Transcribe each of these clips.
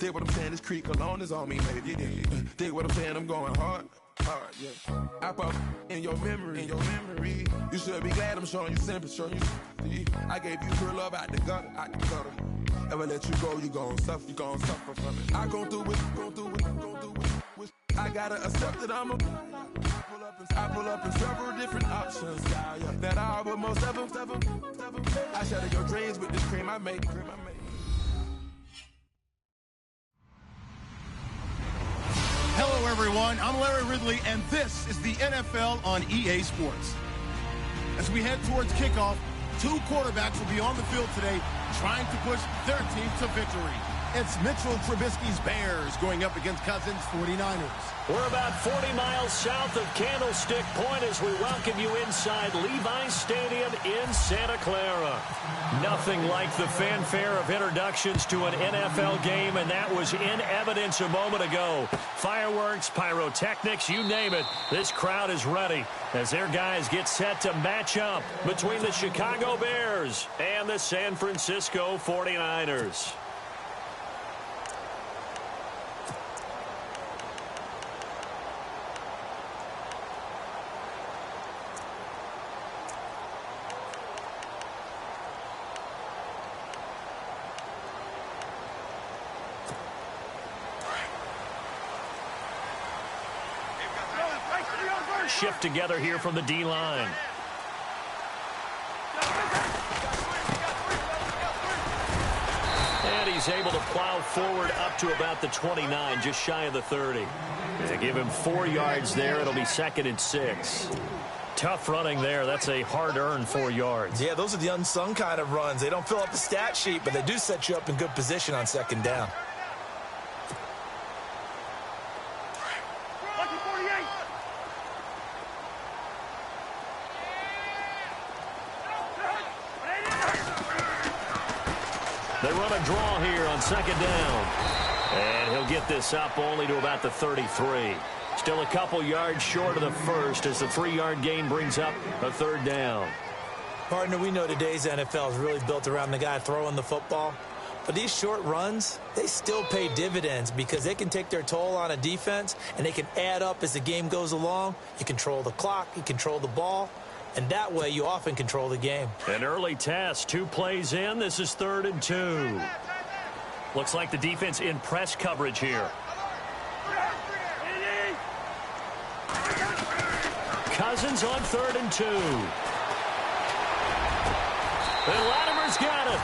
Dig what I'm saying, this creek alone is on me, maybe. Dig what I'm saying, I'm going hard. Yeah. I pop in your memory, You should be glad I'm showing you sympathy, I gave you real love out the gutter, Ever let you go, you gon' suffer from it. I gon' through it. I gotta accept that I'm a I pull up in several different options. That I but most of them. I shatter your dreams with this cream I make. Hello, everyone. I'm Larry Ridley, and this is the NFL on EA Sports. As we head towards kickoff, two quarterbacks will be on the field today trying to push their team to victory. It's Mitchell Trubisky's Bears going up against Cousins' 49ers. We're about 40 miles south of Candlestick Point as we welcome you inside Levi's Stadium in Santa Clara. Nothing like the fanfare of introductions to an NFL game, and that was in evidence a moment ago. Fireworks, pyrotechnics, you name it. This crowd is ready as their guys get set to match up between the Chicago Bears and the San Francisco 49ers. Shift together here from the D-line. And he's able to plow forward up to about the 29, just shy of the 30. They give him 4 yards there. It'll be 2nd and 6. Tough running there. That's a hard-earned 4 yards. Yeah, those are the unsung kind of runs. They don't fill up the stat sheet, but they do set you up in good position on 2nd down. They run a draw here on 2nd down. And he'll get this up only to about the 33. Still a couple yards short of the first as the 3-yard gain brings up a 3rd down. Partner, we know today's NFL is really built around the guy throwing the football. But these short runs, they still pay dividends because they can take their toll on a defense and they can add up as the game goes along. You control the clock, you control the ball. And that way, you often control the game. An early test, 2 plays in. This is 3rd and 2. Looks like the defense in press coverage here. Cousins on 3rd and 2. And Latimer's got it.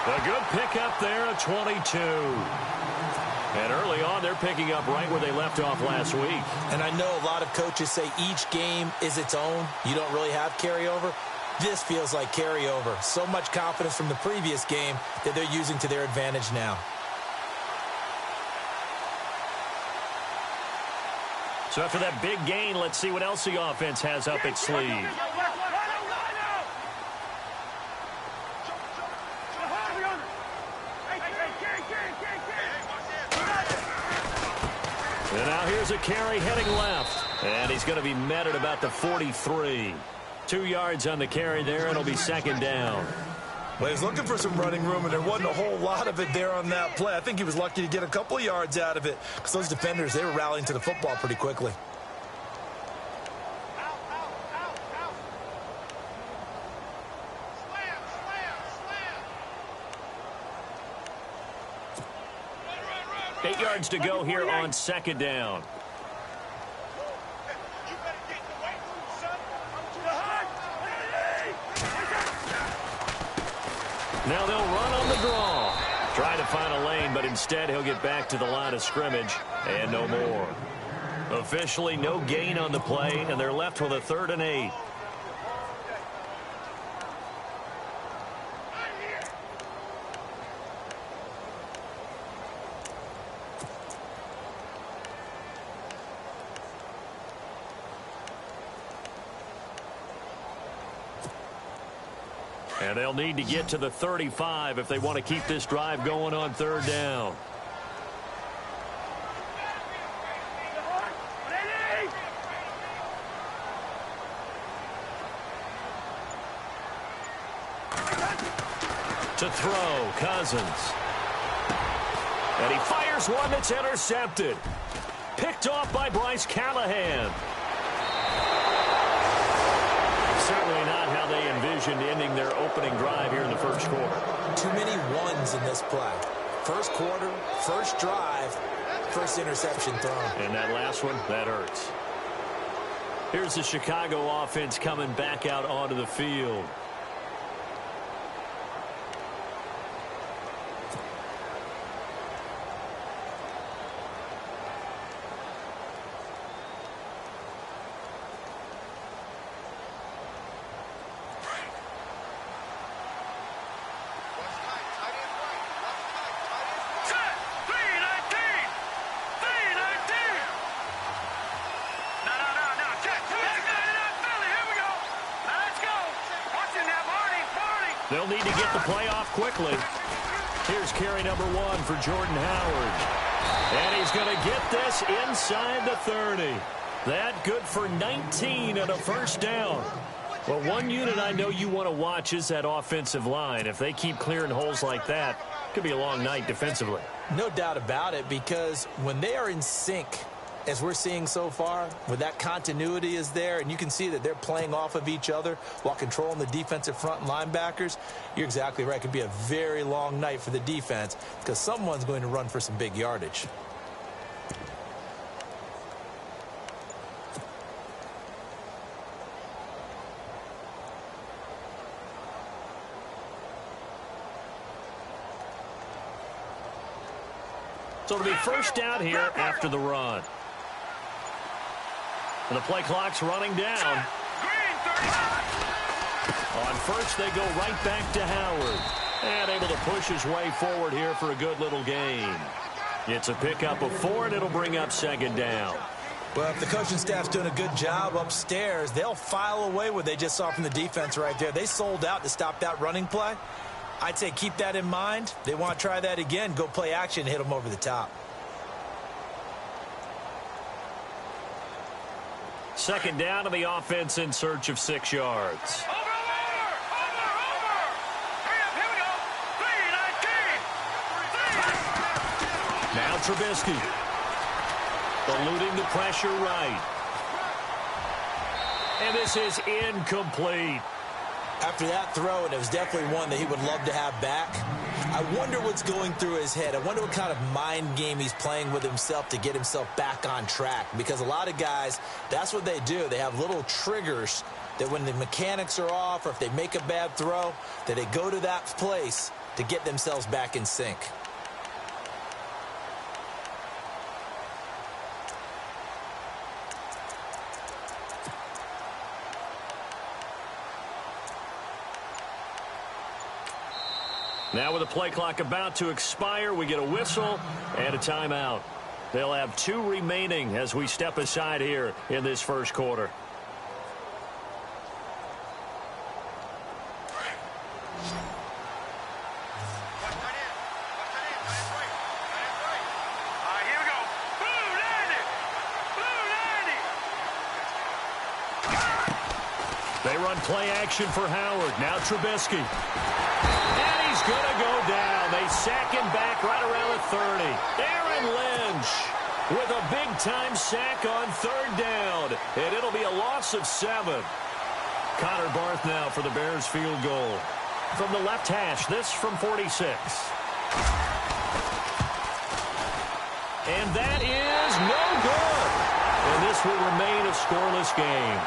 A good pickup there at 22. And early on, they're picking up right where they left off last week. And I know a lot of coaches say each game is its own. You don't really have carryover. This feels like carryover. So much confidence from the previous game that they're using to their advantage now. So after that big gain, let's see what else the offense has up its sleeve. And now here's a carry heading left. And he's going to be met at about the 43. 2 yards on the carry there, and it'll be 2nd down. Well, he was looking for some running room, and there wasn't a whole lot of it there on that play. I think he was lucky to get a couple of yards out of it because those defenders, they were rallying to the football pretty quickly. Eight yards to go here on 2nd down. Now they'll run on the draw. Trying to find a lane, but instead he'll get back to the line of scrimmage and no more. Officially no gain on the play, and they're left with a 3rd and 8. And they'll need to get to the 35 if they want to keep this drive going on 3rd down. To throw, Cousins. And he fires one that's intercepted. Picked off by Bryce Callahan. Certainly not how they envisioned ending their opening drive here in the first quarter. Too many ones in this play. First quarter, first drive, first interception thrown. And that last one, that hurts. Here's the Chicago offense coming back out onto the field. They'll need to get the play off quickly. Here's carry number 1 for Jordan Howard. And he's going to get this inside the 30. That good for 19 and a first down. Well, one unit I know you want to watch is that offensive line. If they keep clearing holes like that, it could be a long night defensively. No doubt about it, because when they are in sync, as we're seeing so far, where that continuity is there, and you can see that they're playing off of each other while controlling the defensive front and linebackers, you're exactly right. It could be a very long night for the defense because someone's going to run for some big yardage. So it'll be first down here after the run. And the play clock's running down. On first, they go right back to Howard. And able to push his way forward here for a good little gain. It's a pickup of 4, and it'll bring up second down. Well, if the coaching staff's doing a good job upstairs, they'll file away what they just saw from the defense right there. They sold out to stop that running play. I'd say keep that in mind. They want to try that again. Go play action, hit them over the top. Second down to the offense in search of 6 yards. Over! Hurry up, here we go! 3-19! Now Trubisky. Eluding the pressure right. And this is incomplete. After that throw, and it was definitely one that he would love to have back, I wonder what's going through his head. I wonder what kind of mind game he's playing with himself to get himself back on track. Because a lot of guys, that's what they do. They have little triggers that when the mechanics are off or if they make a bad throw, that they go to that place to get themselves back in sync. Now with the play clock about to expire, we get a whistle and a timeout. They'll have 2 remaining as we step aside here in this first quarter. They run play action for Howard. Now Trubisky. And he's going to go down. They sack him back right around the 30. Aaron Lynch with a big-time sack on 3rd down. And it'll be a loss of 7. Connor Barth now for the Bears field goal. From the left hash, this from 46. And that is no good. And this will remain a scoreless game.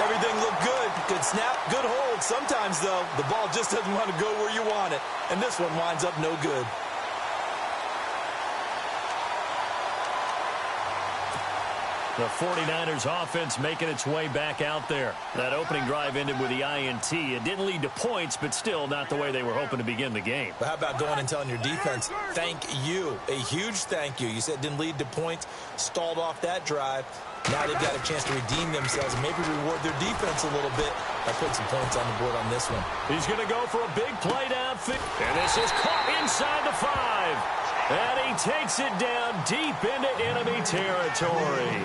Everything looked good. Good snap, good hold. Sometimes, though, the ball just doesn't want to go where you want it. And this one winds up no good. The 49ers offense making its way back out there. That opening drive ended with the INT. It didn't lead to points, but still not the way they were hoping to begin the game. But how about going and telling your defense, thank you, a huge thank you. You said it didn't lead to points, stalled off that drive. Now they've got a chance to redeem themselves and maybe reward their defense a little bit by putting some points on the board on this one. He's going to go for a big play downfield. And this is caught inside the 5. And he takes it down deep into enemy territory.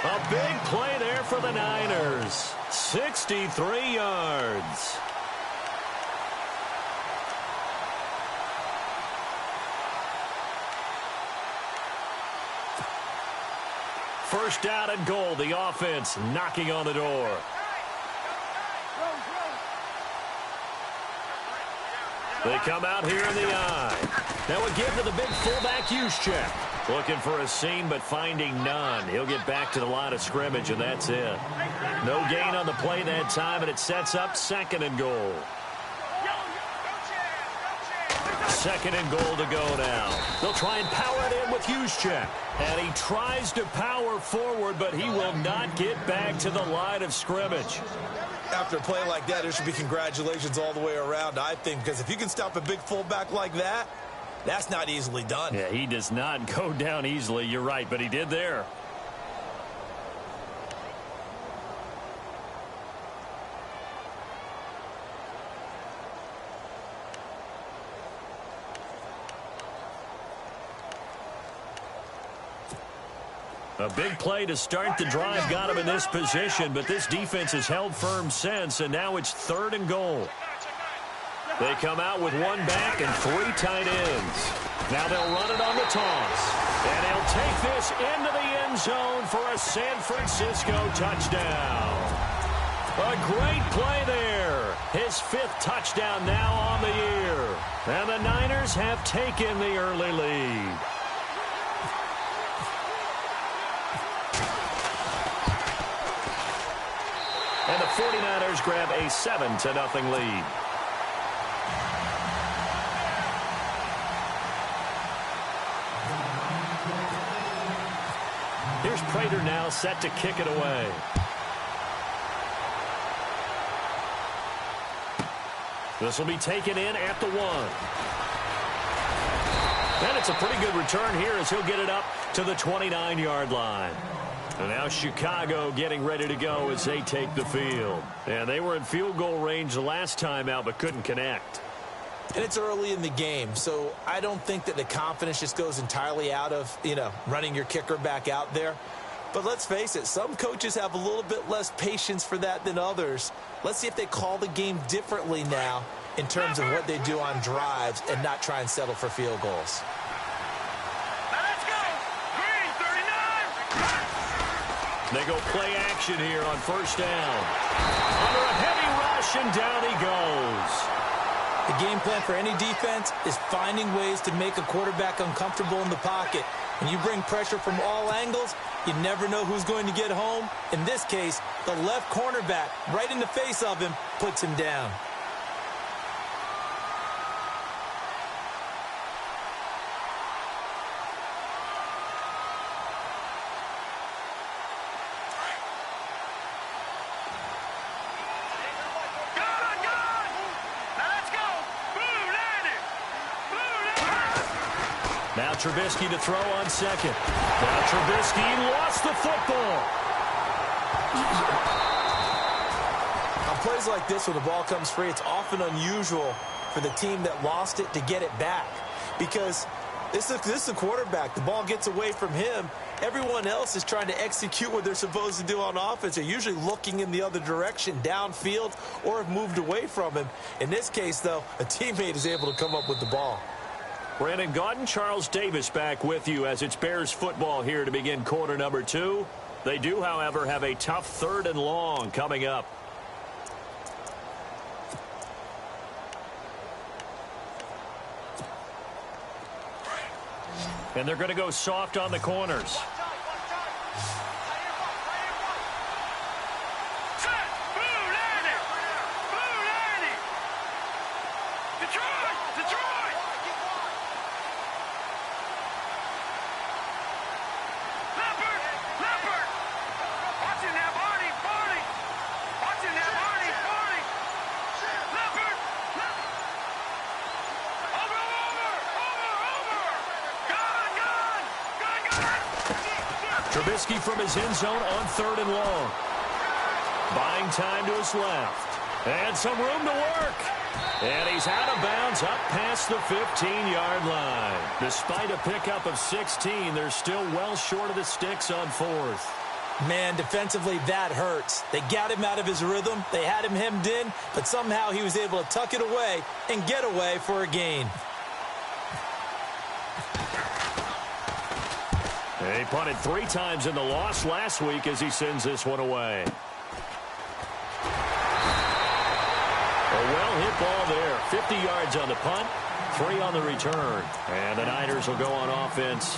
A big play there for the Niners. 63 yards. First down and goal. The offense knocking on the door. They come out here in the eye. Now a give to the big fullback use check. Looking for a seam, but finding none. He'll get back to the line of scrimmage, and that's it. No gain on the play that time, and it sets up second and goal. Second and goal to go now. They'll try and power it in with Juszczyk. And he tries to power forward, but he will not get back to the line of scrimmage. After a play like that, there should be congratulations all the way around, I think, because if you can stop a big fullback like that, that's not easily done. Yeah, he does not go down easily. You're right, but he did there. A big play to start the drive got him in this position, but this defense has held firm since, and now it's third and goal. They come out with one back and three tight ends. Now they'll run it on the toss. And he'll take this into the end zone for a San Francisco touchdown. A great play there. His fifth touchdown now on the year. And the Niners have taken the early lead. And the 49ers grab a 7-0 lead. Here's Prater now set to kick it away. This will be taken in at the 1. And it's a pretty good return here as he'll get it up to the 29-yard line. And now Chicago getting ready to go as they take the field. And they were in field goal range the last time out but couldn't connect. And it's early in the game, so I don't think that the confidence just goes entirely out of, running your kicker back out there. But let's face it, some coaches have a little bit less patience for that than others. Let's see if they call the game differently now in terms of what they do on drives and not try and settle for field goals. Let's go! Green, 39! They go play action here on first down. Under a heavy rush, and down he goes. The game plan for any defense is finding ways to make a quarterback uncomfortable in the pocket. When you bring pressure from all angles, you never know who's going to get home. In this case, the left cornerback, right in the face of him, puts him down. Now Trubisky to throw on second. Now Trubisky lost the football. On plays like this, when the ball comes free, it's often unusual for the team that lost it to get it back. Because this is a quarterback. The ball gets away from him. Everyone else is trying to execute what they're supposed to do on offense. They're usually looking in the other direction, downfield, or have moved away from him. In this case, though, a teammate is able to come up with the ball. Brandon Gaudin, Charles Davis back with you as it's Bears football here to begin quarter number 2. They do, however, have a tough third and long coming up. And they're going to go soft on the corners. Trubisky from his end zone on third and long. Buying time to his left. And some room to work. And he's out of bounds up past the 15-yard line. Despite a pickup of 16, they're still well short of the sticks on fourth. Man, defensively, that hurts. They got him out of his rhythm. They had him hemmed in, but somehow he was able to tuck it away and get away for a gain. He punted 3 times in the loss last week as he sends this one away. A well-hit ball there. 50 yards on the punt, 3 on the return. And the Niners will go on offense,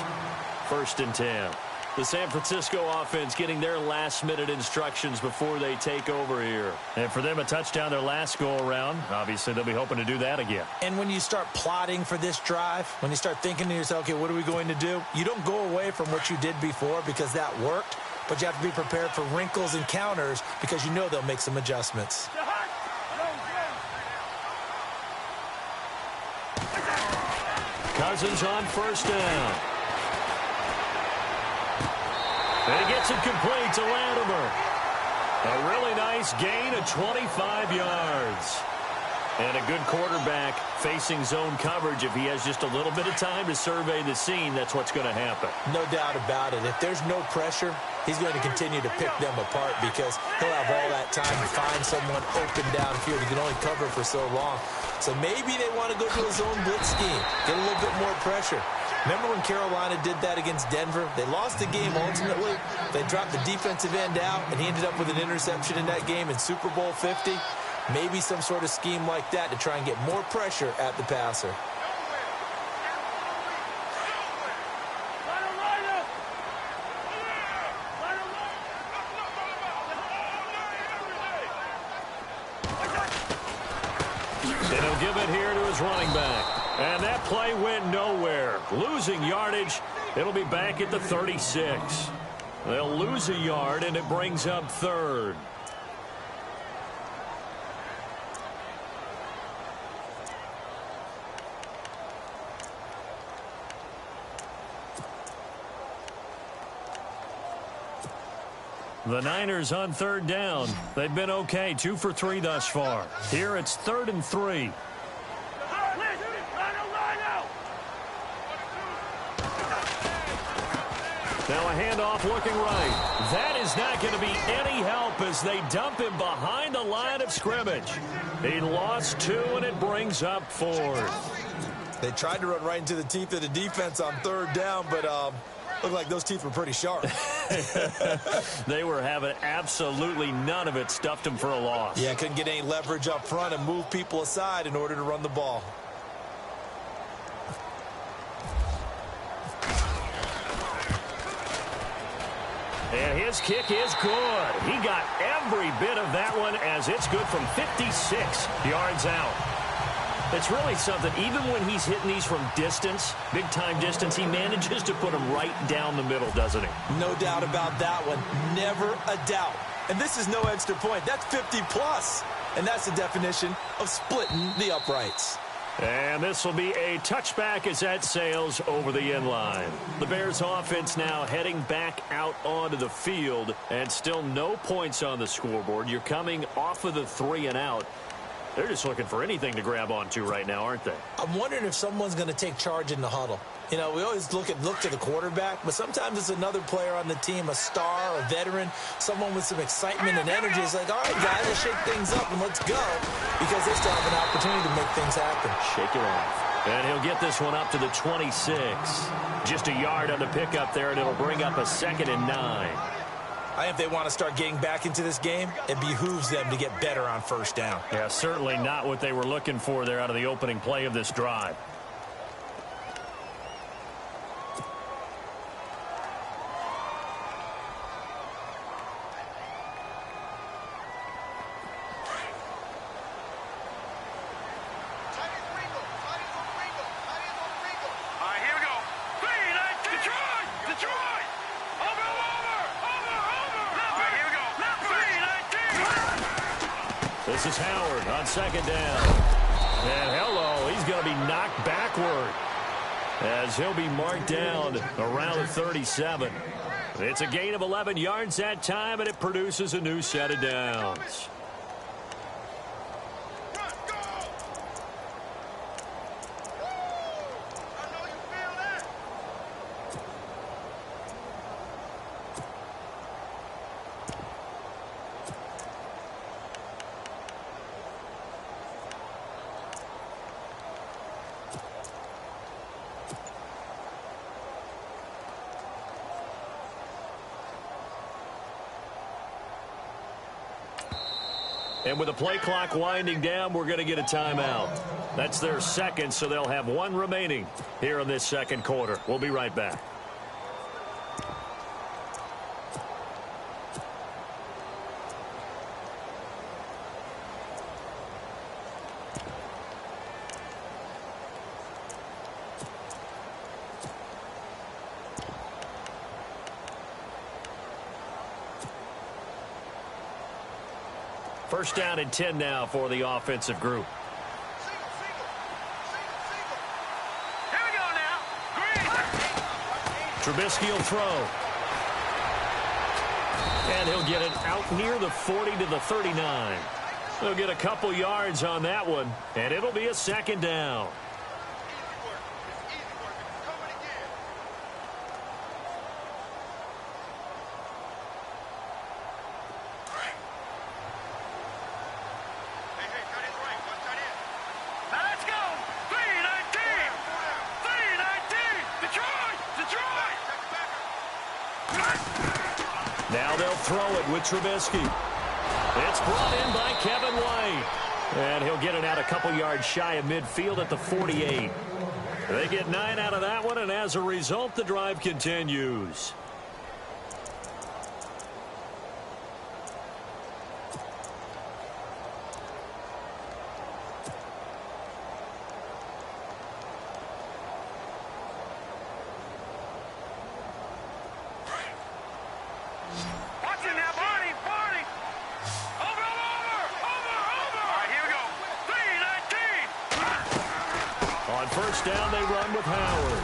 1st and 10. The San Francisco offense getting their last-minute instructions before they take over here. And for them, a touchdown their last go-around. Obviously, they'll be hoping to do that again. And when you start plotting for this drive, when you start thinking to yourself, okay, what are we going to do? You don't go away from what you did before because that worked, but you have to be prepared for wrinkles and counters because you know they'll make some adjustments. Cousins on 1st down. And he gets it complete to Latimer. A really nice gain of 25 yards. And a good quarterback facing zone coverage. If he has just a little bit of time to survey the scene, that's what's going to happen. No doubt about it. If there's no pressure, he's going to continue to pick them apart because he'll have all that time to find someone open downfield. He can only cover for so long. So maybe they want to go to a zone blitz scheme, get a little bit more pressure. Remember when Carolina did that against Denver? They lost the game ultimately. They dropped the defensive end out, and he ended up with an interception in that game in Super Bowl 50. Maybe some sort of scheme like that to try and get more pressure at the passer. And he'll give it here to his running back. And that play went nowhere. Losing yardage. It'll be back at the 36. They'll lose a yard, and it brings up 3rd. The Niners on 3rd down. They've been okay, 2 for 3 thus far. Here it's 3rd and 3. Now a handoff looking right. That is not going to be any help as they dump him behind the line of scrimmage. He lost 2, and it brings up 4th. They tried to run right into the teeth of the defense on 3rd down, but looked like those teeth were pretty sharp. They were having absolutely none of it. Stuffed him for a loss. Yeah, couldn't get any leverage up front and move people aside in order to run the ball. And his kick is good. He got every bit of that one as it's good from 56 yards out. It's really something. Even when he's hitting these from distance, big-time distance, he manages to put them right down the middle, doesn't he? No doubt about that one. Never a doubt. And this is no extra point. That's 50-plus. And that's the definition of splitting the uprights. And this will be a touchback as that sails over the end line. The Bears offense now heading back out onto the field, and still no points on the scoreboard. You're coming off of the 3 and out. They're just looking for anything to grab onto right now, aren't they? I'm wondering if someone's going to take charge in the huddle. You know, we always look to the quarterback, but sometimes it's another player on the team, a star, a veteran, someone with some excitement and energy. It's like, all right, guys, let's shake things up and let's go, because they still have an opportunity to make things happen. Shake it off. And he'll get this one up to the 26. Just a yard on the pickup there, and it'll bring up a 2nd and 9. I think if they want to start getting back into this game, it behooves them to get better on 1st down. Yeah, certainly not what they were looking for there out of the opening play of this drive. This is Howard on 2nd down. And hello, he's going to be knocked backward as he'll be marked down around the 37. It's a gain of 11 yards that time, and it produces a new set of downs. And with the play clock winding down, we're going to get a timeout. That's their second, so they'll have one remaining here in this second quarter. We'll be right back. First down and 10 now for the offensive group. Here we go now. Green. Trubisky will throw. And he'll get it out near the 40 to the 39. He'll get a couple yards on that one, and it'll be a second down. Now they'll throw it with Trubisky. It's brought in by Kevin White. And he'll get it out a couple yards shy of midfield at the 48. They get 9 out of that one, and as a result, the drive continues. First down, they run with Howard.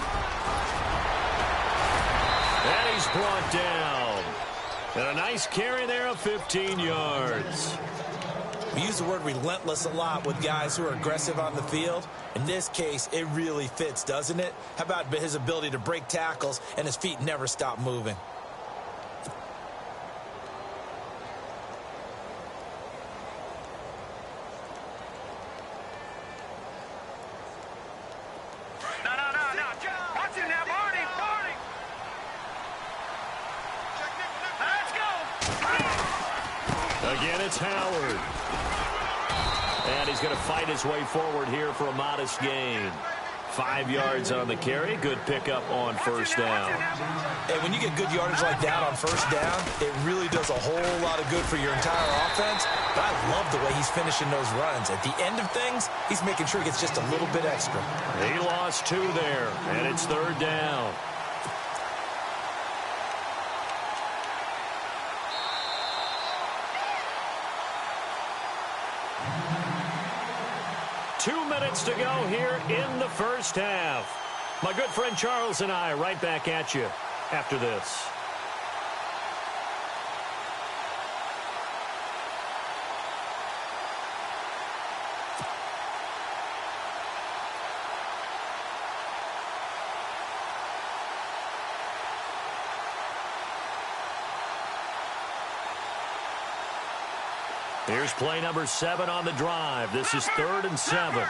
And he's brought down. And a nice carry there of 15 yards. We use the word relentless a lot with guys who are aggressive on the field. In this case, it really fits, doesn't it? How about his ability to break tackles and his feet never stop moving? Again, it's Howard. And he's going to fight his way forward here for a modest gain. 5 yards on the carry. Good pickup on first down. Hey, when you get good yardage like that on first down, it really does a whole lot of good for your entire offense. But I love the way he's finishing those runs. At the end of things, he's making sure he gets just a little bit extra. He lost 2 there, and it's third down. To go here in the first half. My good friend Charles and I right back at you after this. Here's play number 7 on the drive. This is 3rd and 7.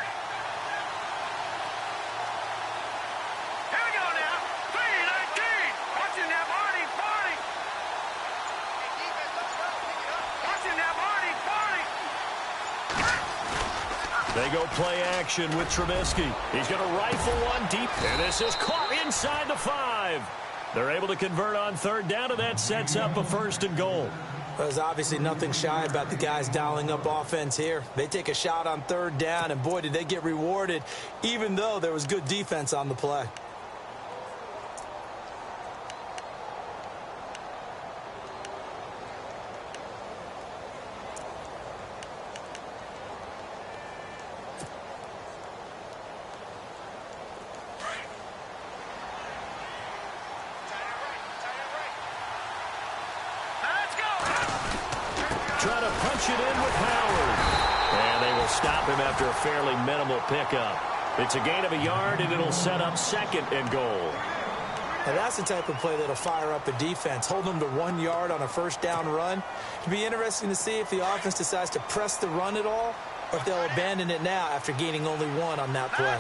They go play action with Trubisky. He's going to rifle one deep, and this is caught inside the 5. They're able to convert on third down, and that sets up a 1st and goal. There's obviously nothing shy about the guys dialing up offense here. They take a shot on third down, and boy, did they get rewarded, even though there was good defense on the play. Trying to punch it in with Howard. And they will stop him after a fairly minimal pickup. It's a gain of a yard, and it'll set up 2nd and goal. Now that's the type of play that'll fire up a defense. Hold them to 1 yard on a first down run. It'll be interesting to see if the offense decides to press the run at all, or if they'll abandon it now after gaining only 1 on that play.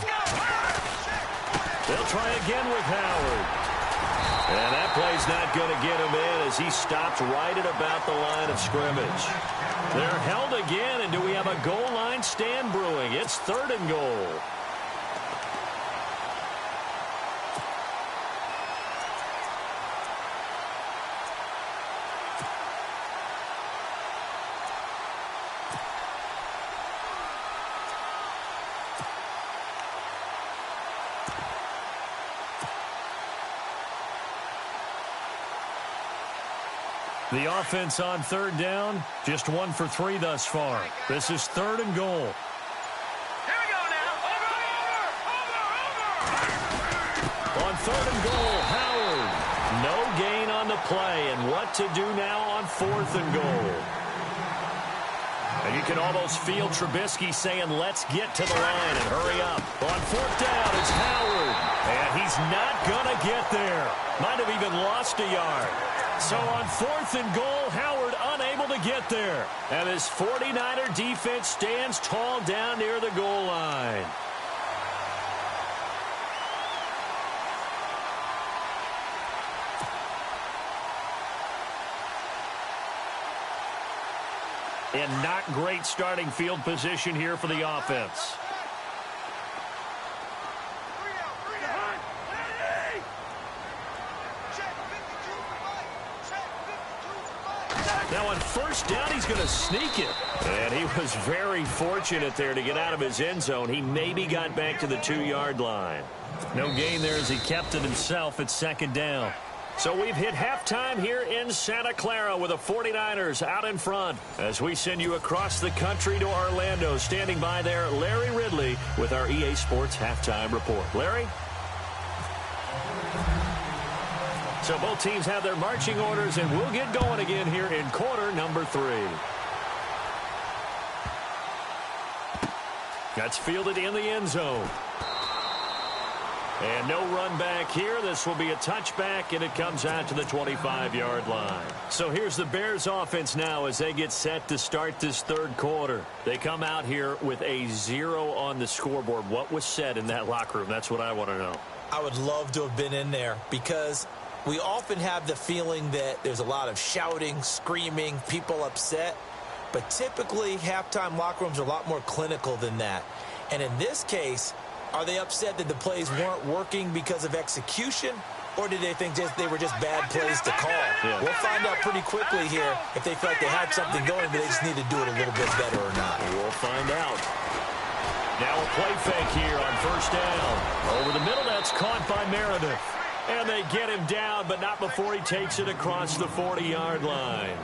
They'll try again with Howard. And that play's not going to get him in as he stopped right at about the line of scrimmage. They're held again, and do we have a goal line stand brewing? It's 3rd and goal. The offense on 3rd down, just 1 for 3 thus far. This is 3rd and goal. Here we go now. Over. On 3rd and goal, Howard. No gain on the play, and what to do now on 4th and goal. And you can almost feel Trubisky saying, let's get to the line and hurry up. On 4th down, it's Howard. And he's not going to get there. Might have even lost a yard. So on 4th and goal, Howard unable to get there. And his 49er defense stands tall down near the goal line. And not great starting field position here for the offense. Now on 1st down, he's going to sneak it. And he was very fortunate there to get out of his end zone. He maybe got back to the 2-yard line. No gain there as he kept it himself at 2nd down. So we've hit halftime here in Santa Clara with the 49ers out in front. As we send you across the country to Orlando, standing by there, Larry Ridley with our EA Sports Halftime Report. Larry? So both teams have their marching orders, and we'll get going again here in quarter number 3. That's fielded in the end zone. And no run back here. This will be a touchback, and it comes out to the 25-yard line. So here's the Bears offense now as they get set to start this 3rd quarter. They come out here with a 0 on the scoreboard. What was said in that locker room? That's what I want to know. I would love to have been in there because we often have the feeling that there's a lot of shouting, screaming, people upset. But typically, halftime locker rooms are a lot more clinical than that. And in this case, are they upset that the plays weren't working because of execution, or did they think they were just bad plays to call? Yeah. We'll find out pretty quickly here if they feel like they had something going, but they just need to do it a little bit better or not. We'll find out. Now a play fake here on 1st down. Over the middle, that's caught by Meredith. And they get him down, but not before he takes it across the 40-yard line.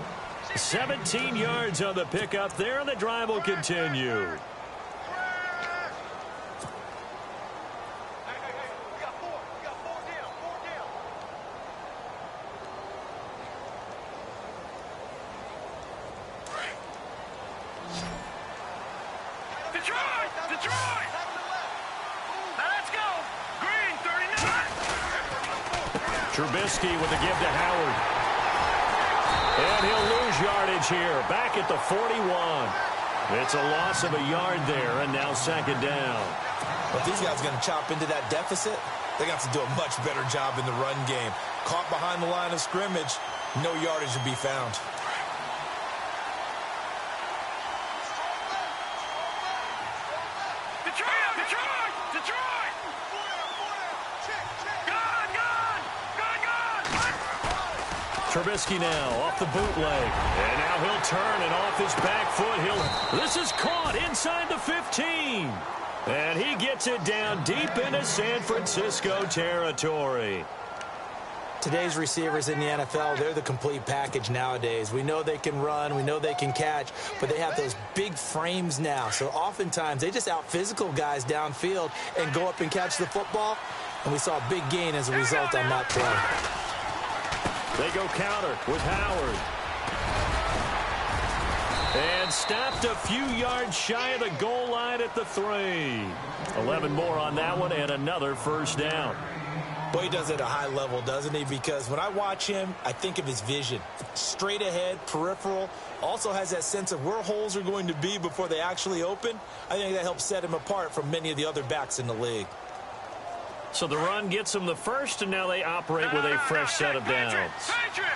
17 yards on the pickup there, and the drive will continue. Detroit! Now let's go. Green, 39. Trubisky with the give to Howard. And he'll lose yardage here. Back at the 41. It's a loss of a yard there, and now 2nd down. But these guys are going to chop into that deficit. They got to do a much better job in the run game. Caught behind the line of scrimmage, no yardage to be found. Trubisky now off the bootleg. And now he'll turn and off his back foot. This is caught inside the 15. And he gets it down deep into San Francisco territory. Today's receivers in the NFL, they're the complete package nowadays. We know they can run, we know they can catch, but they have those big frames now. So oftentimes they just out-physical guys downfield and go up and catch the football. And we saw a big gain as a result on that play. They go counter with Howard. And stopped a few yards shy of the goal line at the 3. 11 more on that one and another 1st down. Boy, he does it at a high level, doesn't he? Because when I watch him, I think of his vision. Straight ahead, peripheral. Also has that sense of where holes are going to be before they actually open. I think that helps set him apart from many of the other backs in the league. So the run gets them the first, and now they operate with a fresh set of downs. Patriot!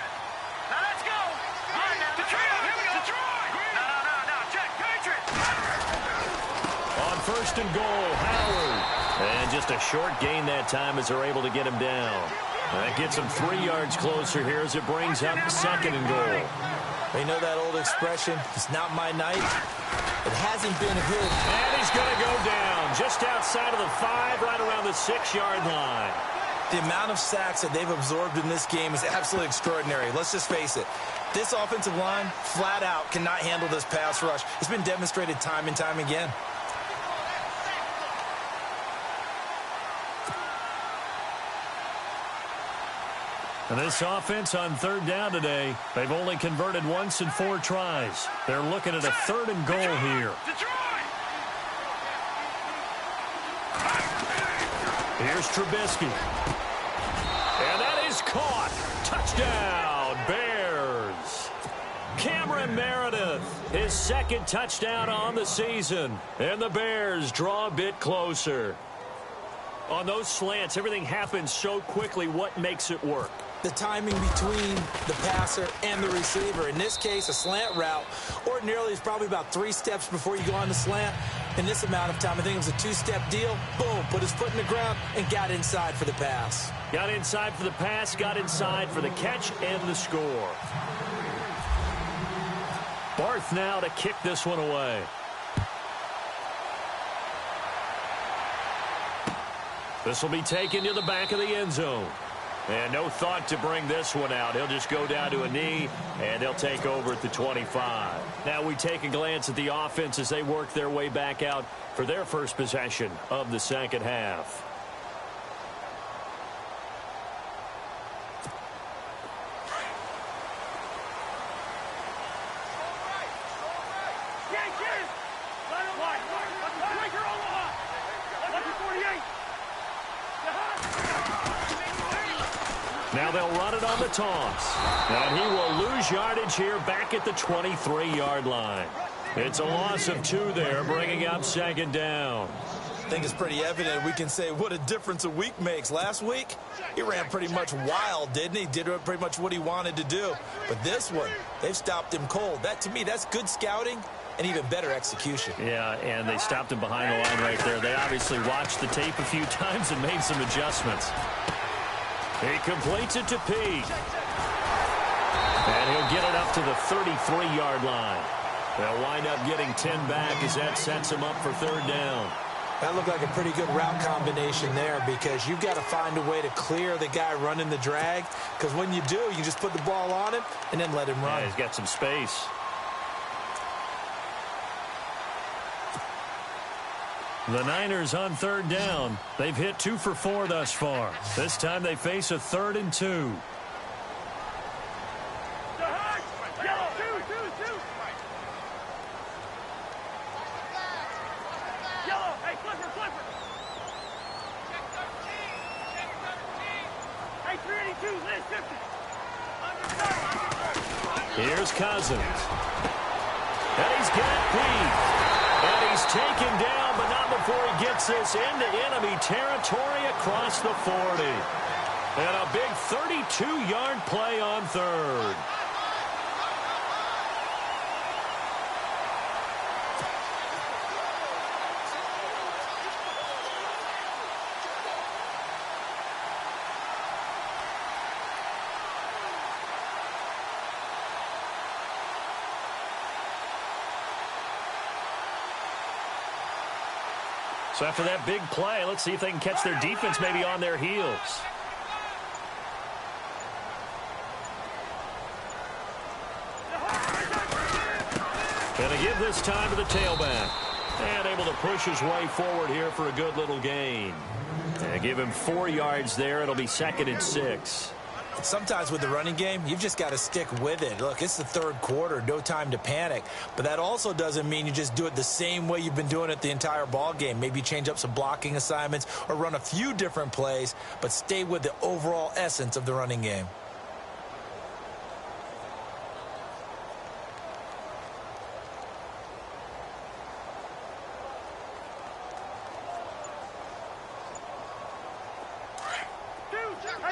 Now let's go! All right, now, Detroit! Here we go! Detroit! No, check! Patriot! On first and goal, Howard. And just a short gain that time as they're able to get him down. That gets him 3 yards closer here as it brings up second and goal. You know that old expression, it's not my night? It hasn't been his. And he's going to go down just outside of the 5, right around the 6-yard line. The amount of sacks that they've absorbed in this game is absolutely extraordinary. Let's just face it. This offensive line, flat out, cannot handle this pass rush. It's been demonstrated time and time again. And this offense on third down today, they've only converted once in 4 tries. They're looking at a 3rd and goal here. Here's Trubisky. And that is caught. Touchdown, Bears. Cameron Meredith, his 2nd touchdown on the season. And the Bears draw a bit closer. On those slants, everything happens so quickly. What makes it work? The timing between the passer and the receiver. In this case, a slant route ordinarily is probably about 3 steps before you go on the slant. In this amount of time, I think it was a 2-step deal. Boom, put his foot in the ground and got inside for the pass. Got inside for the pass, got inside for the catch and the score. Barth now to kick this one away. This will be taken to the back of the end zone. And no thought to bring this one out. He'll just go down to a knee, and they'll take over at the 25. Now we take a glance at the offense as they work their way back out for their first possession of the second half. Now they'll run it on the toss. And he will lose yardage here back at the 23-yard line. It's a loss of 2 there, bringing up second down. I think it's pretty evident. We can say what a difference a week makes. Last week, he ran pretty much wild, didn't he? Did pretty much what he wanted to do. But this one, they've stopped him cold. That, to me, that's good scouting and even better execution. Yeah, and they stopped him behind the line right there. They obviously watched the tape a few times and made some adjustments. He completes it to Peake. And he'll get it up to the 33-yard line. They'll wind up getting 10 back as that sets him up for third down. That looked like a pretty good route combination there because you've got to find a way to clear the guy running the drag, because when you do, you just put the ball on him and then let him run. Yeah, he's got some space. The Niners on third down. They've hit 2 for 4 thus far. This time they face a 3rd and 2. Yellow, hey, flipper. Hey, 382, Liz, 50. Here's Cousins. And he's got Peake. And he's taken down, but not before he gets this into enemy territory across the 40. And a big 32-yard play on third. So after that big play, let's see if they can catch their defense maybe on their heels. Going to give this time to the tailback. And able to push his way forward here for a good little gain. And give him 4 yards there. It'll be 2nd and 6. Sometimes with the running game, you've just got to stick with it. Look, it's the third quarter, no time to panic. But that also doesn't mean you just do it the same way you've been doing it the entire ball game. Maybe change up some blocking assignments or run a few different plays, but stay with the overall essence of the running game.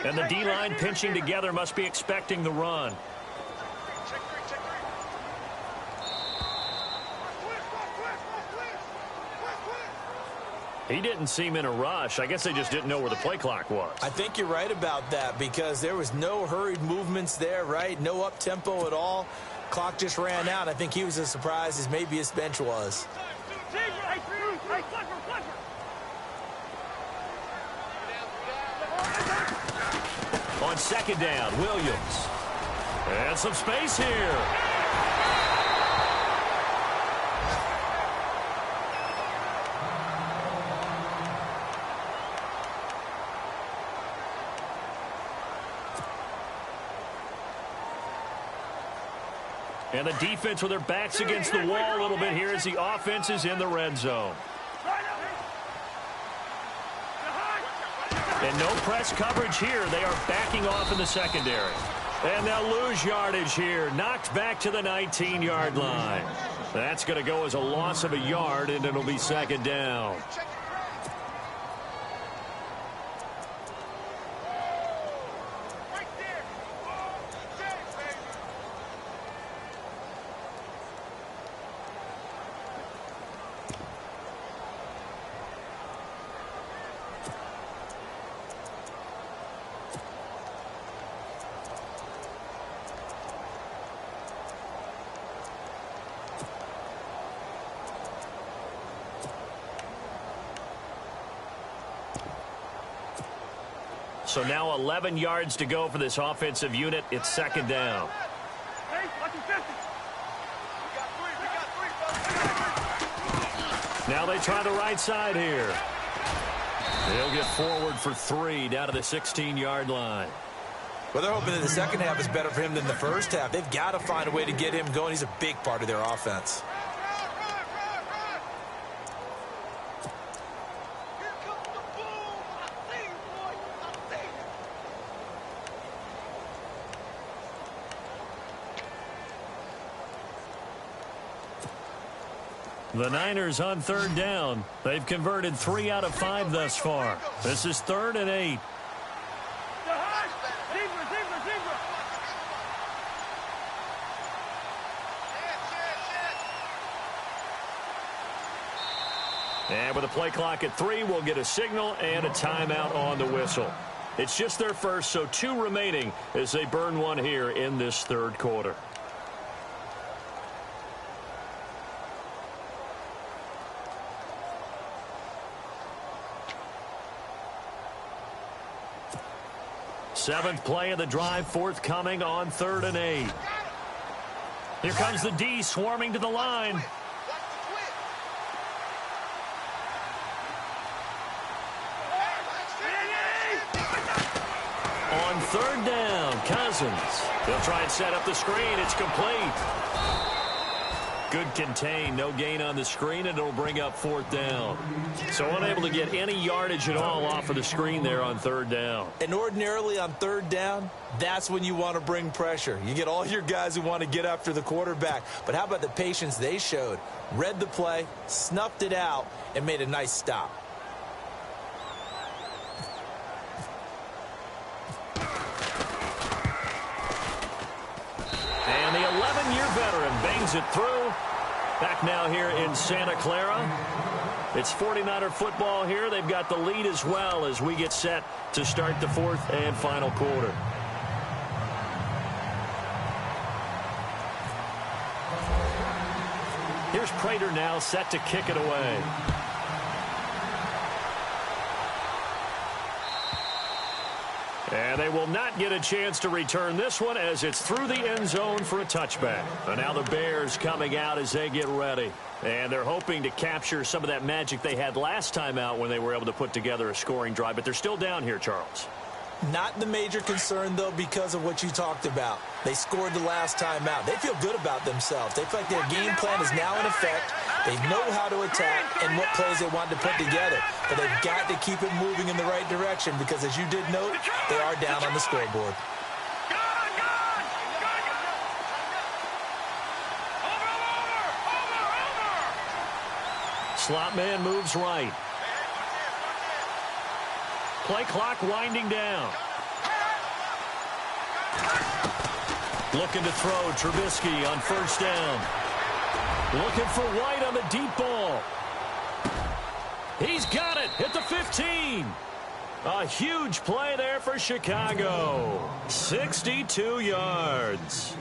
And the D-line pinching together must be expecting the run. He didn't seem in a rush. I guess they just didn't know where the play clock was. I think you're right about that because there was no hurried movements there, right? No up-tempo at all. Clock just ran out. I think he was as surprised as maybe his bench was. On second down, Williams. And some space here. And the defense with their backs against the wall a little bit here as the offense is in the red zone. And no press coverage here. They are backing off in the secondary. And they'll lose yardage here. Knocked back to the 19-yard line. That's going to go as a loss of a yard, and it'll be second down. So now 11 yards to go for this offensive unit. It's second down. Now they try the right side here. They'll get forward for 3 down to the 16-yard line. Well, they're hoping that the second half is better for him than the first half. They've got to find a way to get him going. He's a big part of their offense. The Niners on third down. They've converted 3 out of 5 thus far. This is 3rd and 8. And with a play clock at 3, we'll get a signal and a timeout on the whistle. It's just their first, so 2 remaining as they burn one here in this third quarter. Seventh play of the drive forthcoming on 3rd and 8. Here comes the D swarming to the line. On 3rd down, Cousins. They'll try and set up the screen. It's complete. Good contain. No gain on the screen, and it'll bring up 4th down. So unable to get any yardage at all off of the screen there on 3rd down. And ordinarily on 3rd down, that's when you want to bring pressure. You get all your guys who want to get after the quarterback. But how about the patience they showed? Read the play, snuffed it out, and made a nice stop. And the 11-year veteran bangs it through. Back now here in Santa Clara. It's 49er football here. They've got the lead as well as we get set to start the 4th and final quarter. Here's Prater now set to kick it away. And they will not get a chance to return this one as it's through the end zone for a touchback. And now the Bears coming out as they get ready. And they're hoping to capture some of that magic they had last time out when they were able to put together a scoring drive. But they're still down here, Charles. Not the major concern, though, because of what you talked about. They scored the last time out. They feel good about themselves. They feel like their game plan is now in effect. They know how to attack and what plays they want to put together. But they've got to keep it moving in the right direction because, as you did note, they are down on the scoreboard. Slot man moves right. Play clock winding down. Looking to throw, Trubisky on first down. Looking for White on the deep ball. He's got it at the 15. A huge play there for Chicago. 62 yards.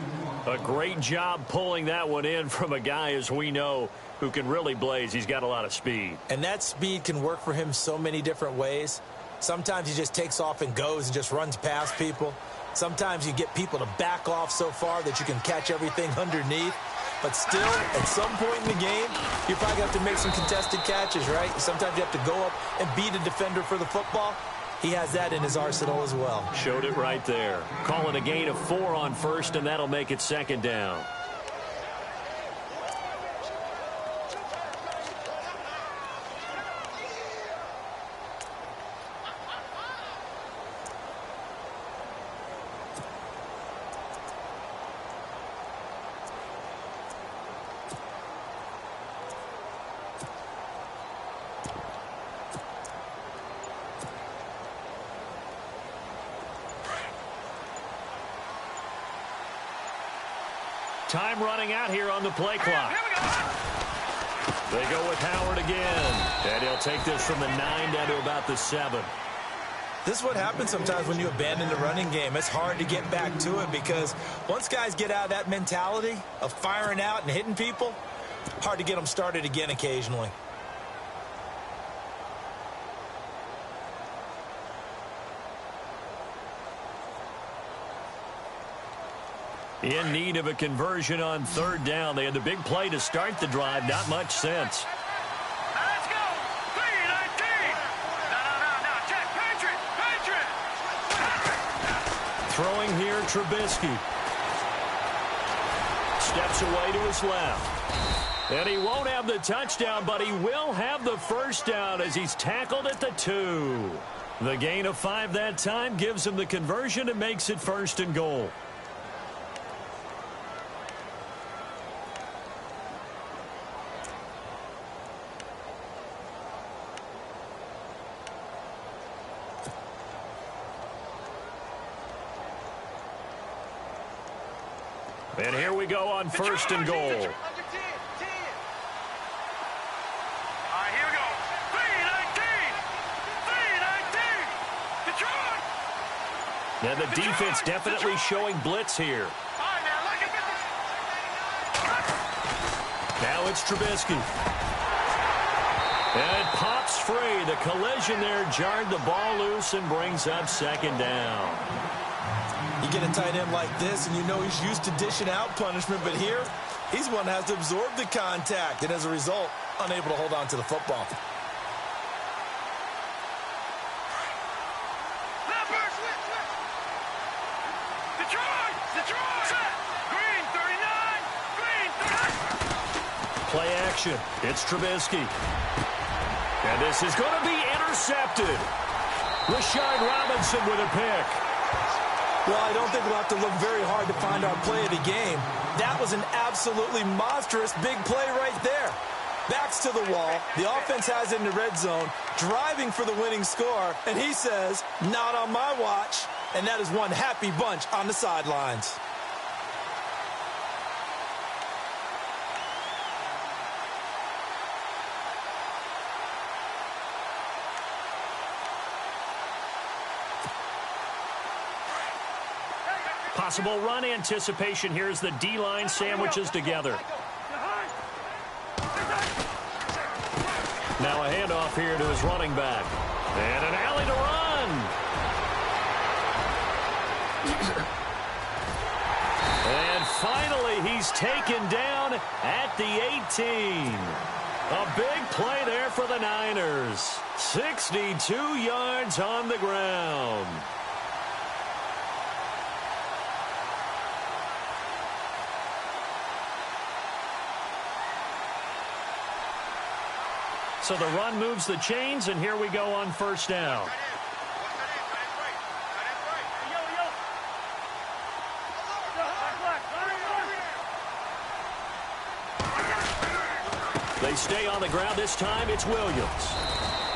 A great job pulling that one in from a guy, as we know, who can really blaze. He's got a lot of speed. And that speed can work for him so many different ways. Sometimes he just takes off and goes and just runs past people. Sometimes you get people to back off so far that you can catch everything underneath. But still, at some point in the game, you probably have to make some contested catches, right? Sometimes you have to go up and beat a defender for the football. He has that in his arsenal as well. Showed it right there. Call it a gain of 4 on first, and that'll make it second down. Time running out here on the play clock. They go with Howard again. And he'll take this from the 9 down to about the 7. This is what happens sometimes when you abandon the running game. It's hard to get back to it because once guys get out of that mentality of firing out and hitting people, hard to get them started again occasionally. In need of a conversion on third down. They had the big play to start the drive. Not much sense. Now let's go. 3-19. No. Check. Patriot. Throwing here, Trubisky. Steps away to his left. And he won't have the touchdown, but he will have the first down as he's tackled at the 2. The gain of 5 that time gives him the conversion and makes it 1st and goal. And here we go on 1st and goal. All right, here we go. 3-19. Detroit. And the defense definitely showing blitz here. All right, now look at this. Now it's Trubisky. And it pops free. The collision there jarred the ball loose and brings up 2nd down. You get a tight end like this, and you know he's used to dishing out punishment, but here, he's one that has to absorb the contact, and as a result, unable to hold on to the football. Detroit! Green, 39! Green, 39! Play action. It's Trubisky. And this is going to be intercepted. Rashard Robinson with a pick. Well, I don't think we'll have to look very hard to find our play of the game. That was an absolutely monstrous big play right there. Backs to the wall. The offense has it in the red zone, driving for the winning score. And he says, not on my watch. And that is one happy bunch on the sidelines. Possible run anticipation. Here's the D-line sandwiches together. Now a handoff here to his running back. And an alley to run. And finally, he's taken down at the 18. A big play there for the Niners. 62 yards on the ground. So the run moves the chains, and here we go on 1st down. They stay on the ground this time. It's Williams.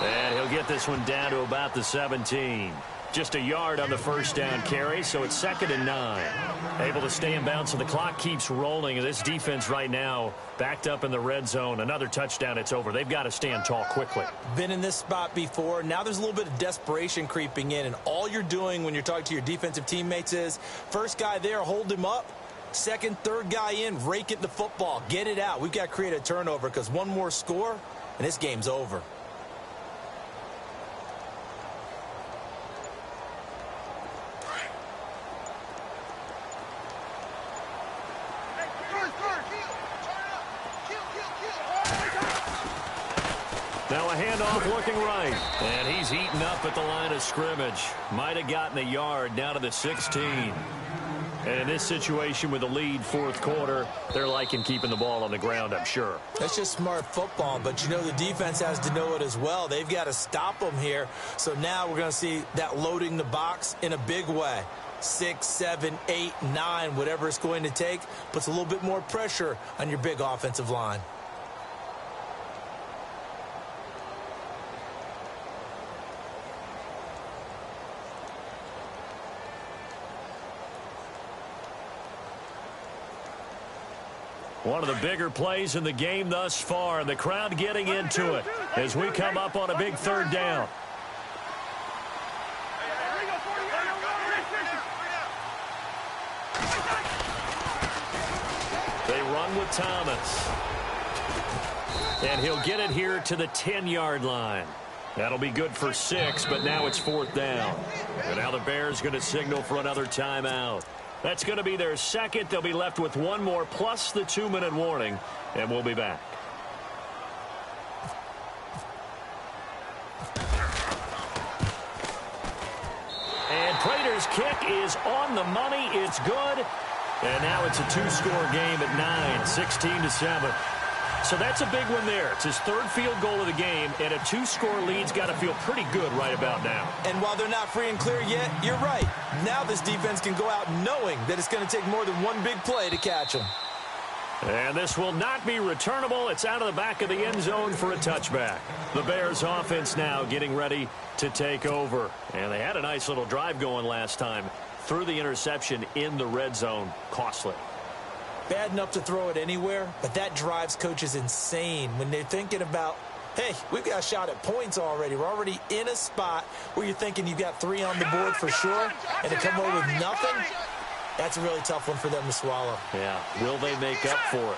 And he'll get this one down to about the 17. Just a yard on the first down carry, so it's 2nd and 9. Able to stay in bounds, so the clock keeps rolling. And this defense right now backed up in the red zone. Another touchdown, it's over. They've got to stand tall quickly. Been in this spot before. Now there's a little bit of desperation creeping in, and all you're doing when you're talking to your defensive teammates is first guy there, hold him up. Second, third guy in, rake it the football. Get it out. We've got to create a turnover because one more score, and this game's over. Now a handoff looking right. And he's eaten up at the line of scrimmage. Might have gotten a yard down to the 16. And in this situation with the lead fourth quarter, they're liking keeping the ball on the ground, I'm sure. That's just smart football, but you know the defense has to know it as well. They've got to stop them here. So now we're going to see that loading the box in a big way. 6, 7, 8, 9, whatever it's going to take, puts a little bit more pressure on your big offensive line. One of the bigger plays in the game thus far, and the crowd getting into it as we come up on a big third down. They run with Thomas. And he'll get it here to the 10-yard line. That'll be good for 6, but now it's 4th down. And now the Bears going to signal for another timeout. That's going to be their second. They'll be left with one more plus the 2-minute warning, and we'll be back. And Prater's kick is on the money. It's good. And now it's a 2-score game at 9, 16-7. So that's a big one there. It's his 3rd field goal of the game, and a 2-score lead's got to feel pretty good right about now. And while they're not free and clear yet, you're right. Now this defense can go out knowing that it's going to take more than one big play to catch them. And this will not be returnable. It's out of the back of the end zone for a touchback. The Bears offense now getting ready to take over. And they had a nice little drive going last time. Threw the interception in the red zone. Costly. Bad enough to throw it anywhere, but that drives coaches insane when they're thinking about, hey, we've got a shot at points already. We're already in a spot where you're thinking you've got 3 on the board for sure, and to come away with nothing, that's a really tough one for them to swallow. Yeah, will they make up for it?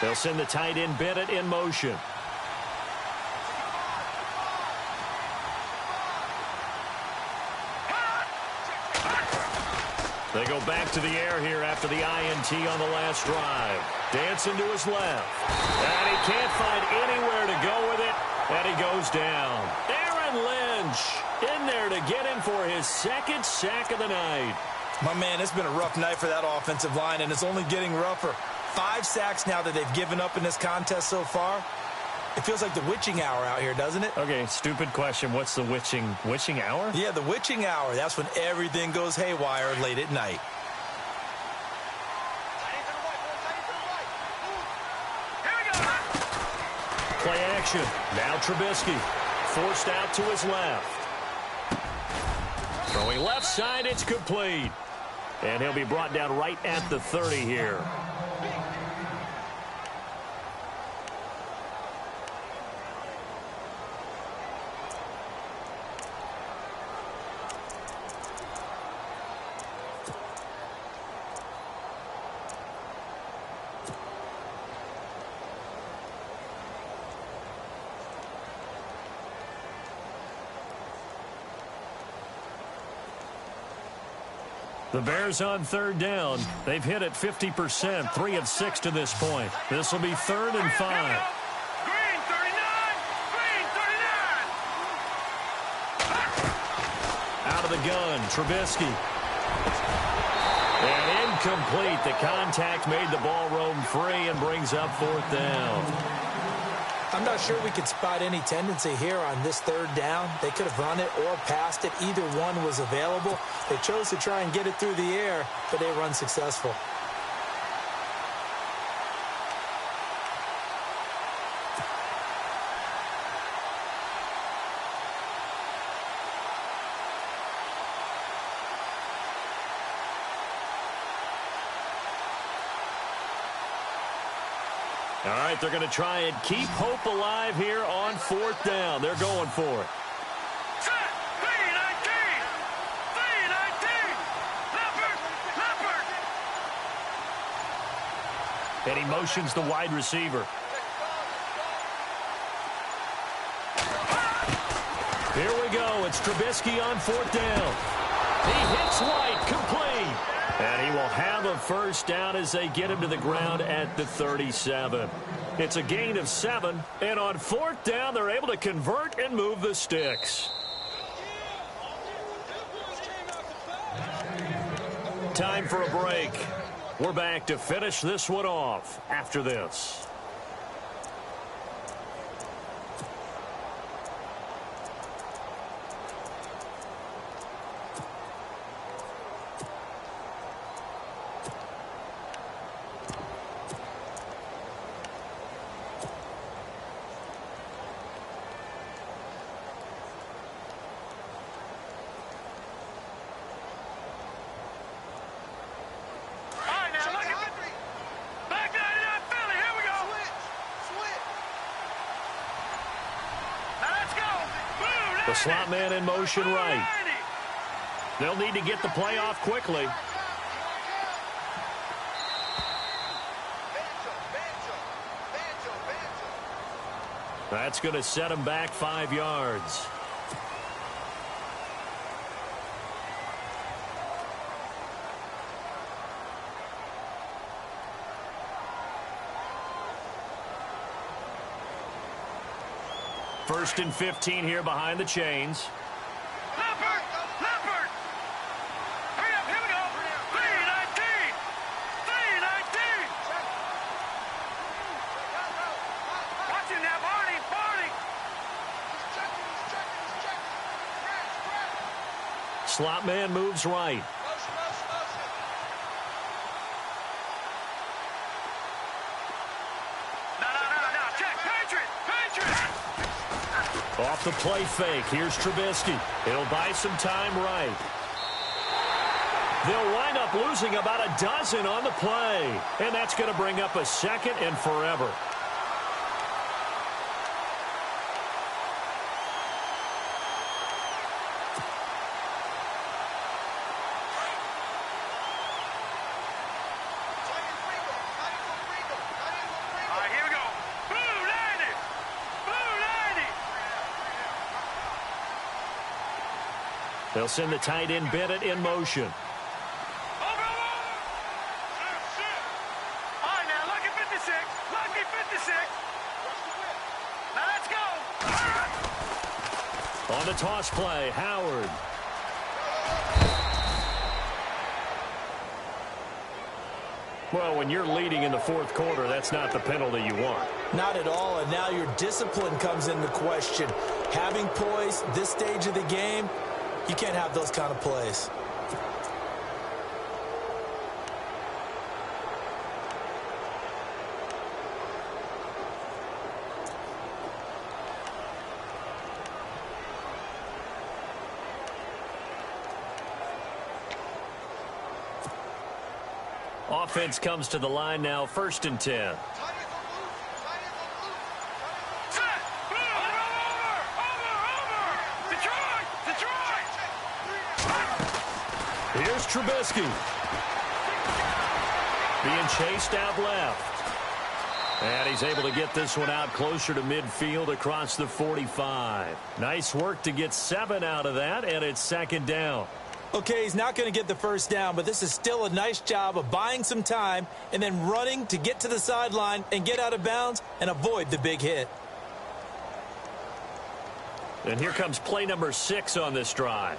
They'll send the tight end Bennett in motion. They go back to the air here after the INT on the last drive. Dancing to his left. And he can't find anywhere to go with it. And he goes down. Aaron Lynch in there to get him for his 2nd sack of the night. My man, it's been a rough night for that offensive line, and it's only getting rougher. 5 sacks now that they've given up in this contest so far. It feels like the witching hour out here, doesn't it? Okay, stupid question. What's the witching hour? Yeah, the witching hour. That's when everything goes haywire late at night. Play action. Now Trubisky. Forced out to his left. Throwing left side, it's complete. And he'll be brought down right at the 30 here. The Bears on 3rd down. They've hit it 50%, 3 of 6 to this point. This will be 3rd and 5. Green 39! Green 39! Out of the gun, Trubisky. And incomplete. The contact made the ball roam free and brings up 4th down. I'm not sure we could spot any tendency here on this 3rd down. They could have run it or passed it. Either one was available. They chose to try and get it through the air, but they were unsuccessful. All right, they're going to try and keep hope alive here on 4th down. They're going for it. Set. B-19. B-19. Leopard. And he motions the wide receiver. Here we go. It's Trubisky on 4th down. He hits White, complete. And he will have a first down as they get him to the ground at the 37. It's a gain of 7. And on 4th down, they're able to convert and move the sticks. Time for a break. We're back to finish this one off after this. The slot man in motion right. They'll need to get the play off quickly. That's going to set him back 5 yards. First and 15 here behind the chains. Leopard! Leopard! Hurry up, here we go! 3-19! 3-19! Watch him now, Barney! Barney! Slot man moves right. Off the play fake, here's Trubisky. He'll buy some time right. They'll wind up losing about a dozen on the play. And that's going to bring up a second and forever. They'll send the tight end Bennett in motion. Over. All right, now, lucky 56. Lucky 56. Now, let's go. On the toss play, Howard. Well, when you're leading in the 4th quarter, that's not the penalty you want. Not at all, and now your discipline comes into question. Having poise this stage of the game, you can't have those kind of plays. Offense comes to the line now, 1st and 10. Here's Trubisky. Being chased out left. And he's able to get this one out closer to midfield across the 45. Nice work to get 7 out of that, and it's 2nd down. Okay, he's not going to get the first down, but this is still a nice job of buying some time and then running to get to the sideline and get out of bounds and avoid the big hit. And here comes play number 6 on this drive.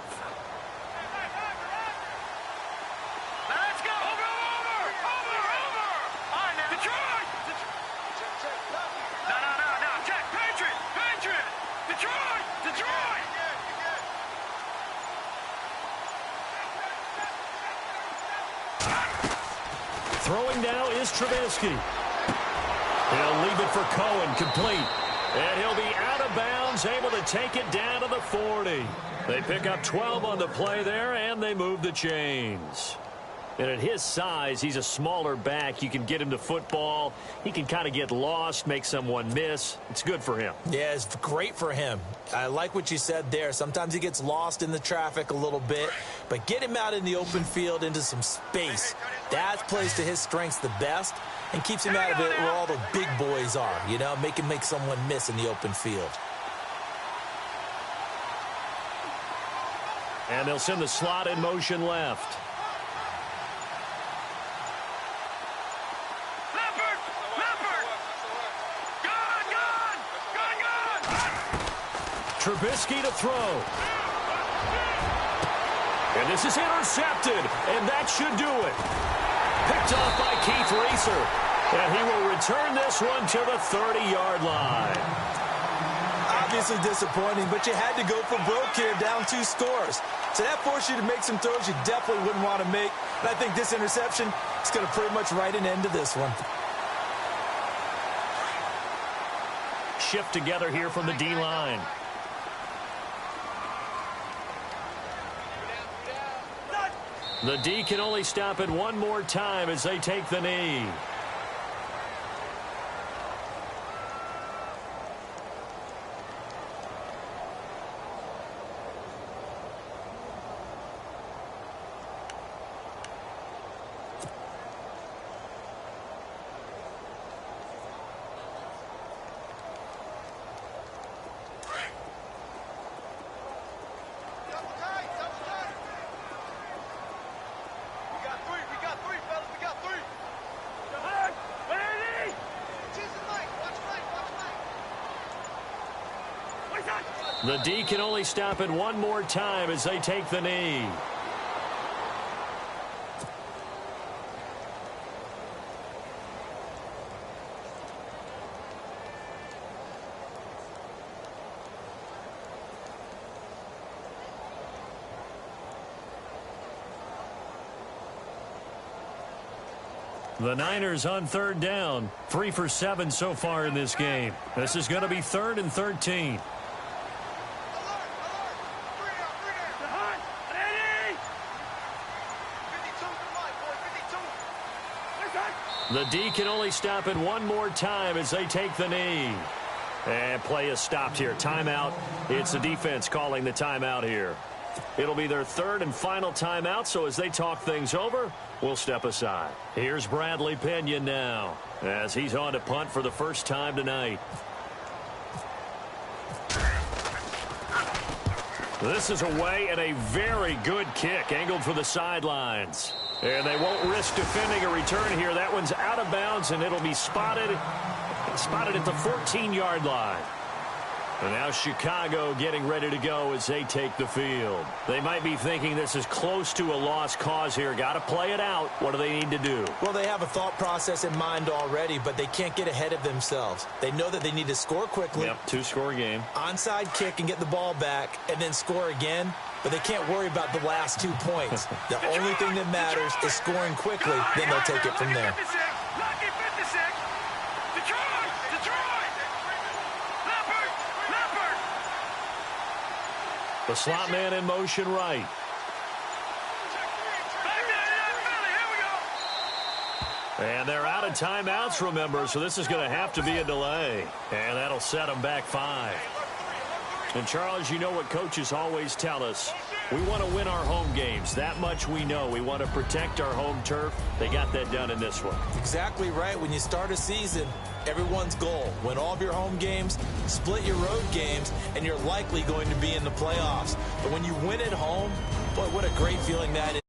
Throwing now is Trubisky. He'll leave it for Cohen, complete. And he'll be out of bounds, able to take it down to the 40. They pick up 12 on the play there, and they move the chains. And at his size, he's a smaller back. You can get him to football. He can kind of get lost, make someone miss. It's good for him. Yeah, it's great for him. I like what you said there. Sometimes he gets lost in the traffic a little bit, but get him out in the open field into some space. That plays to his strengths the best and keeps him out of it where all the big boys are, you know, make him make someone miss in the open field. And they'll send the slot in motion left. Trubisky to throw. And this is intercepted, and that should do it. Picked off by Keith Racer, and he will return this one to the 30-yard line. Obviously disappointing, but you had to go for broke here, down 2 scores. So that forced you to make some throws you definitely wouldn't want to make. And I think this interception is going to pretty much write an end to this one. Shift together here from the D-line. The D can only stop it one more time as they take the knee. The D can only stop it one more time as they take the knee. The Niners on 3rd down. 3 for 7 so far in this game. This is going to be 3rd and 13. The D can only stop it one more time as they take the knee. And play is stopped here. Timeout. It's the defense calling the timeout here. It'll be their 3rd and final timeout, so as they talk things over, we'll step aside. Here's Bradley Pinion now as he's on to punt for the first time tonight. This is away and a very good kick angled for the sidelines. And they won't risk defending a return here. That one's out of bounds, and it'll be spotted at the 14-yard line. And now Chicago getting ready to go as they take the field. They might be thinking this is close to a lost cause here. Got to play it out. What do they need to do? Well, they have a thought process in mind already, but they can't get ahead of themselves. They know that they need to score quickly. Yep, 2-score game. Onside kick and get the ball back, and then score again. But they can't worry about the last 2 points. The only thing that matters is scoring quickly. Then they'll take it from there. The slot man in motion right. And they're out of timeouts, remember, so this is going to have to be a delay. And that'll set them back 5. And, Charles, you know what coaches always tell us. We want to win our home games. That much we know. We want to protect our home turf. They got that done in this one. Exactly right. When you start a season, everyone's goal, win all of your home games, split your road games, and you're likely going to be in the playoffs. But when you win at home, boy, what a great feeling that